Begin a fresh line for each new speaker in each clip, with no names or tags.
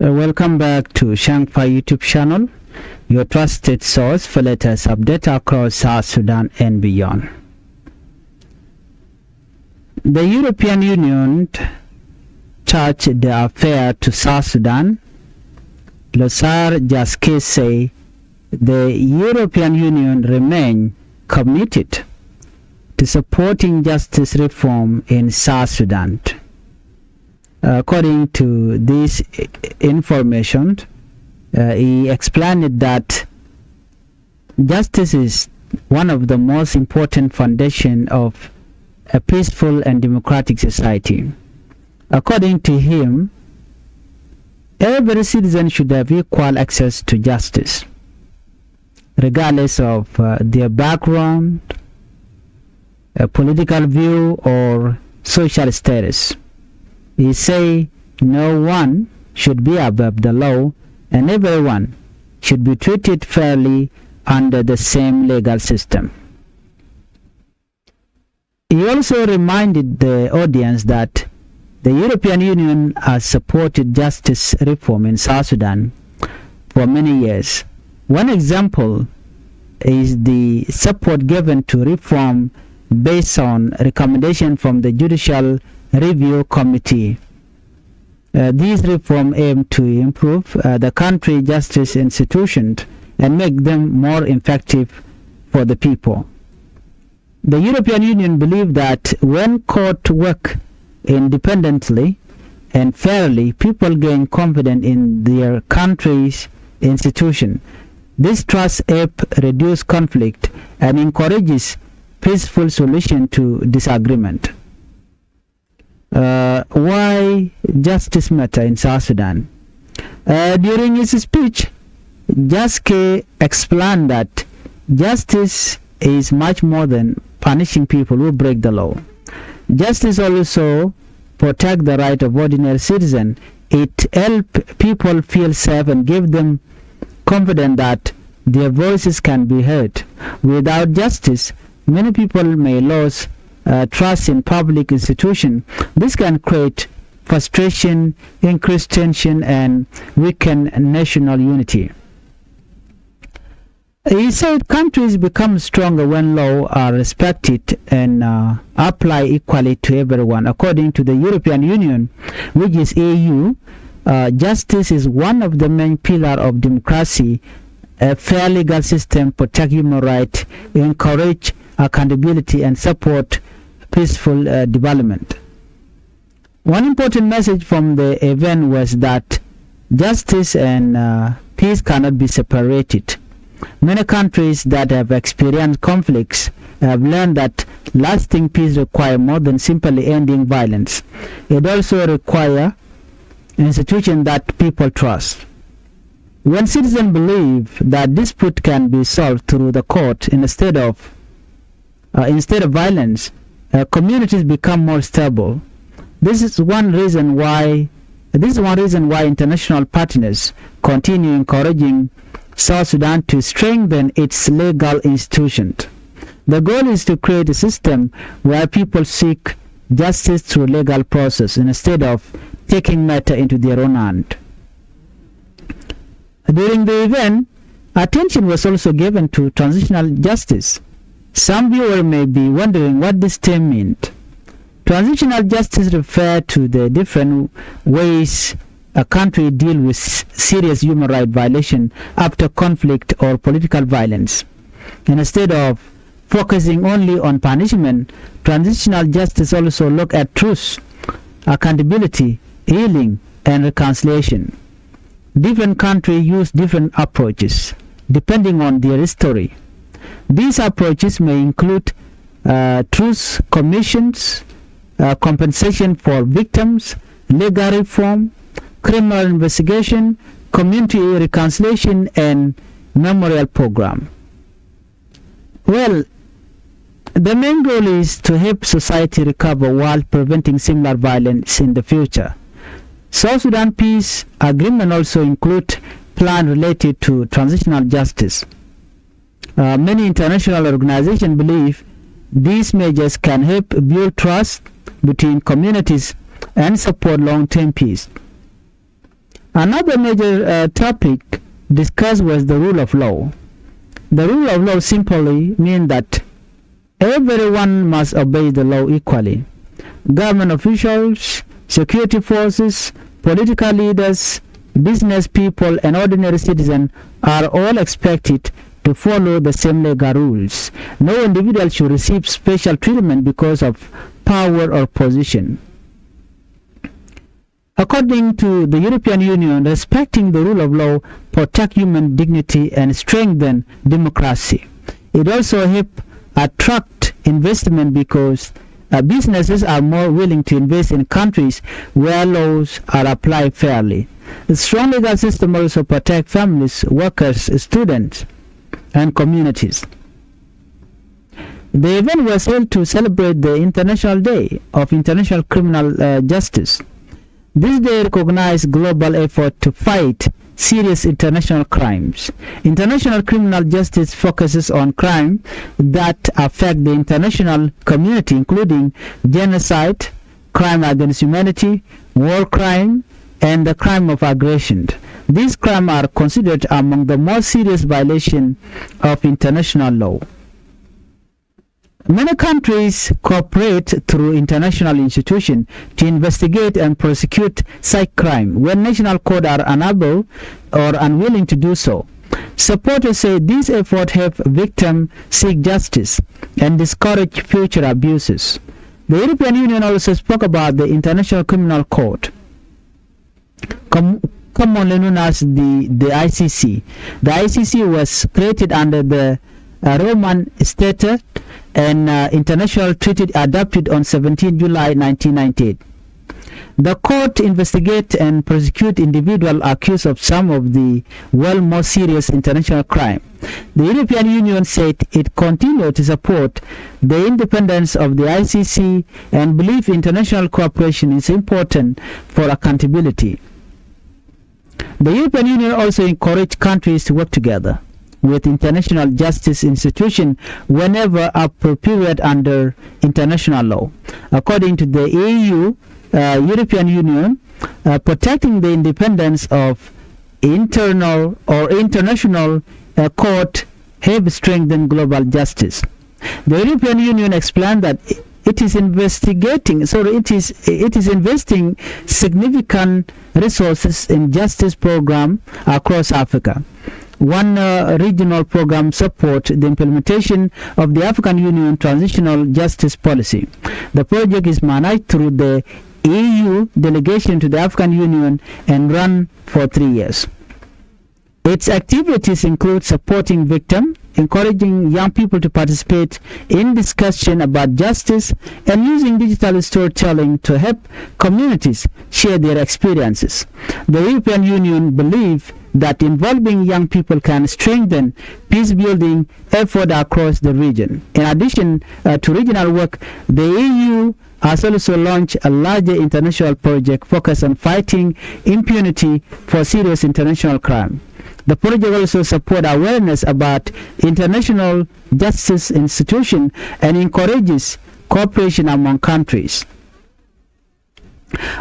Welcome back to Changfied YouTube channel, your trusted source for latest updates across South Sudan and beyond. The European Union charged the affair to South Sudan. Losar Jaske say the European Union remain committed to supporting justice reform in South Sudan. According to this information, he explained that justice is one of the most important foundations of a peaceful and democratic society. According to him, every citizen should have equal access to justice, regardless of their background, political view, or social status. He say no one should be above the law and everyone should be treated fairly under the same legal system. He also reminded the audience that the European Union has supported justice reform in South Sudan for many years. One example is the support given to reform based on recommendation from the Judicial Review Committee. These reforms aim to improve the country's justice institutions and make them more effective for the people. The European Union believes that when courts work independently and fairly, people gain confidence in their country's institutions. This trust helps reduce conflict and encourages peaceful solution to disagreement. Why justice matter in South Sudan? During his speech, Jaske explained that justice is much more than punishing people who break the law. Justice also protects the right of ordinary citizens. It helps people feel safe and gives them confidence that their voices can be heard. Without justice, many people may lose trust in public institutions. This can create frustration, increase tension, and weaken national unity. He said countries become stronger when laws are respected and apply equally to everyone. According to the European Union, which is EU, justice is one of the main pillars of democracy. A fair legal system protects human rights, encourage accountability, and support peaceful development. One important message from the event was that justice and peace cannot be separated. Many countries that have experienced conflicts have learned that lasting peace requires more than simply ending violence. It also requires institutions that people trust. When citizens believe that dispute can be solved through the court instead of violence, communities become more stable. This is one reason why international partners continue encouraging South Sudan to strengthen its legal institutions. The goal is to create a system where people seek justice through legal process instead of taking matter into their own hand. During the event, attention was also given to transitional justice. Some viewers may be wondering what this term means. Transitional justice refers to the different ways a country deals with serious human rights violation after conflict or political violence. Instead of focusing only on punishment, transitional justice also looks at truth, accountability, healing, and reconciliation. Different countries use different approaches depending on their history. These approaches may include truth commissions, compensation for victims, legal reform, criminal investigation, community reconciliation, and memorial program. Well, the main goal is to help society recover while preventing similar violence in the future. South Sudan Peace Agreement also include plans related to transitional justice. Many international organizations believe these measures can help build trust between communities and support long-term peace. Another major topic discussed was the rule of law. The rule of law simply means that everyone must obey the law equally. Government officials, security forces, political leaders, business people, and ordinary citizens are all expected to follow the same legal rules. No individual should receive special treatment because of power or position. According to the European Union, respecting the rule of law protects human dignity and strengthens democracy. It also helps attract investment because businesses are more willing to invest in countries where laws are applied fairly. The strong legal system also protects families, workers, students, and communities. The event was held to celebrate the International Day of International Criminal Justice. This day recognizes global effort to fight serious international crimes. International criminal justice focuses on crimes that affect the international community, including genocide, crime against humanity, war crime, and the crime of aggression. These crimes are considered among the most serious violations of international law. Many countries cooperate through international institutions to investigate and prosecute such crime when national courts are unable or unwilling to do so. Supporters say these efforts help victims seek justice and discourage future abuses. The European Union also spoke about the International Criminal Court, commonly known as the ICC. The ICC was created under the Roman Statute and international treaty adopted on 17 July 1998. The court investigates and prosecutes individuals accused of some of the world's most serious international crimes. The European Union said it continued to support the independence of the ICC and believes international cooperation is important for accountability. The European Union also encouraged countries to work together with international justice institutions whenever appropriate under international law. According to the EU, European Union, protecting the independence of internal or international court helps strengthen global justice. The European Union explained that it is investing significant resources in justice program across Africa. One regional program supports the implementation of the African Union Transitional Justice Policy. The project is managed through the EU delegation to the African Union and run for 3 years. Its activities include supporting victims, encouraging young people to participate in discussion about justice, and using digital storytelling to help communities share their experiences. The European Union believes that involving young people can strengthen peace-building effort across the region. In addition to regional work, the EU has also launched a larger international project focused on fighting impunity for serious international crime. The project also supports awareness about international justice institutions and encourages cooperation among countries.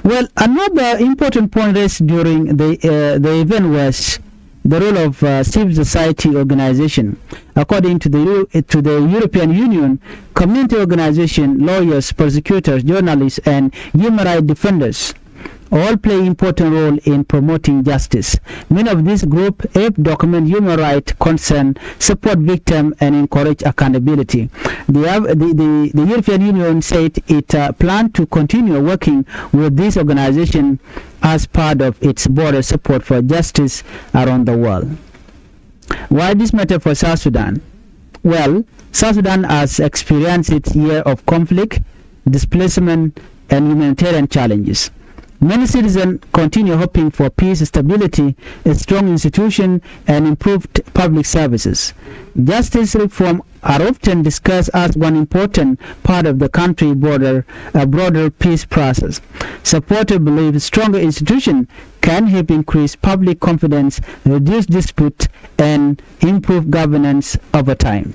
Well, another important point raised during the event was the role of civil society organization. According to the European Union, community organizations, lawyers, prosecutors, journalists, and human rights defenders all play important role in promoting justice. Many of these groups help document human rights concern, support victims, and encourage accountability. The European Union said it planned to continue working with this organization as part of its broader support for justice around the world. Why this matter for South Sudan? Well, South Sudan has experienced its year of conflict, displacement, and humanitarian challenges. Many citizens continue hoping for peace, stability, a strong institution, and improved public services. Justice reform are often discussed as one important part of the country's broader peace process. Supporters believe stronger institutions can help increase public confidence, reduce dispute, and improve governance over time.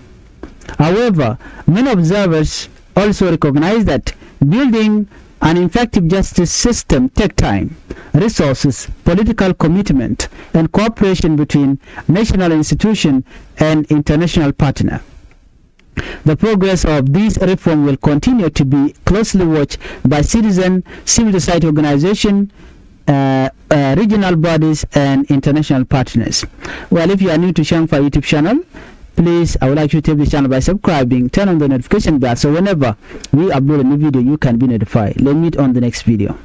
However, many observers also recognize that building An effective justice system takes time, resources, political commitment, and cooperation between national institutions and international partners. The progress of these reforms will continue to be closely watched by citizens, civil society organizations, regional bodies, and international partners. Well, if you are new to Changfied YouTube channel, please, I would like you to help this channel by subscribing, turn on the notification bell so whenever we upload a new video, you can be notified. Let's meet on the next video.